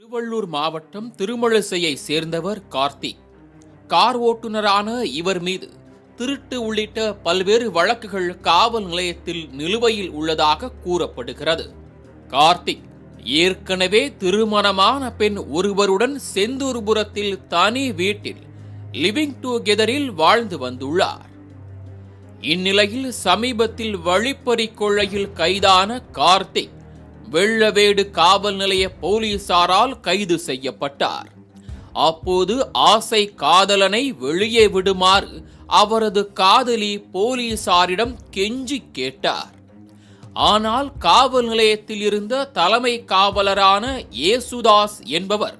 திருவள்ளூர் மாவட்டம் திருமழிசையை சேர்ந்தவர் கார்த்திக். கார் ஓட்டுநரான இவர் மீது திருட்டு உள்ளிட்ட பல்வேறு வழக்குகள் காவல் நிலையத்தில் நிலுவையில் உள்ளதாக கூறப்படுகிறது. கார்த்திக் ஏற்கனவே திருமணமான பெண் ஒருவருடன் செந்தூர்புரத்தில் தனி வீட்டில் லிவிங் டுகெதரில் வாழ்ந்து வந்துள்ளார். இந்நிலையில் சமீபத்தில் வழிப்பறி கொள்ளையில் கைதான கார்த்திக் வெள்ளவேடு காவல் நிலைய போலீசாரால் கைது செய்யப்பட்டார். அப்போது ஆசை காதலனை வெளியே விடுமாறு அவரது காதலி போலீசாரிடம் கெஞ்சி கேட்டார். ஆனால் காவல் நிலையத்தில் இருந்த தலைமை காவலரான ஏசுதாஸ் என்பவர்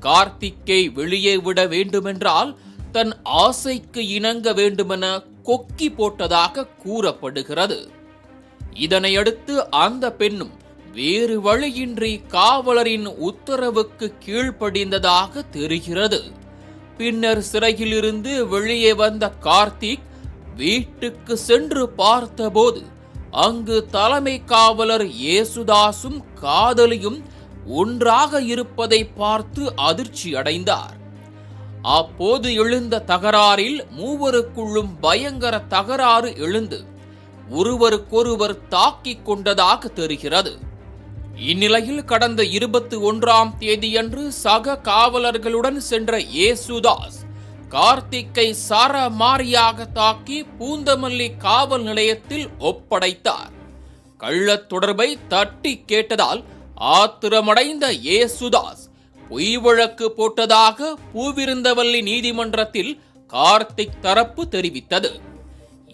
கார்த்திக்கை வெளியே விட வேண்டுமென்றால் தன் ஆசைக்கு இணங்க வேண்டுமென கொக்கி போட்டதாக கூறப்படுகிறது. இதனையடுத்து அந்த பெண்ணும் வேறு வழியின்றி காவலரின் உத்தரவுக்கு கீழ்ப்படிந்ததாக தெரிகிறது. பின்னர் சிறையிலிருந்து வெளியே வந்த கார்த்திக் வீட்டுக்கு சென்று பார்த்தபோது அங்கு தலைமை காவலர் ஏசுதாசும் காதலியும் ஒன்றாக இருப்பதை பார்த்து அதிர்ச்சி அடைந்தார். அப்போது எழுந்த தகராறில் மூவருக்குள்ளும் பயங்கர தகராறு எழுந்து ஒருவருக்கொருவர் தாக்கிக் கொண்டதாக தெரிகிறது. இந்நிலையில் கடந்த 21ஆம் தேதியன்று சக காவலர்களுடன் சென்ற ஏசுதாஸ் கார்த்திக்கை சரமாரியாக தாக்கி பூந்தமல்லி காவல் நிலையத்தில் ஒப்படைத்தார். கள்ளத் தொடர்பை தட்டி கேட்டதால் ஆத்திரமடைந்த ஏசுதாஸ் பொய் வழக்கு போட்டதாக பூவிருந்தவல்லி நீதிமன்றத்தில் கார்த்திக் தரப்பு தெரிவித்தது.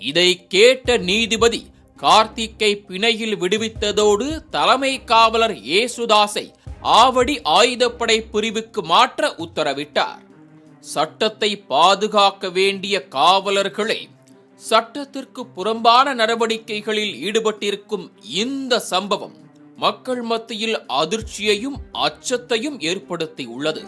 இதை கேட்ட நீதிபதி கார்த்திக்கை பிணையில் விடுவித்ததோடு தலைமை காவலர் ஏசுதாஸை ஆவடி ஆயுதப்படை பிரிவுக்கு மாற்ற உத்தரவிட்டார். சட்டத்தை பாதுகாக்க வேண்டிய காவலர்களை சட்டத்திற்கு புறம்பான நடவடிக்கைகளில் ஈடுபட்டிருக்கும் இந்த சம்பவம் மக்கள் மத்தியில் அதிர்ச்சியையும் அச்சத்தையும் ஏற்படுத்தியுள்ளது.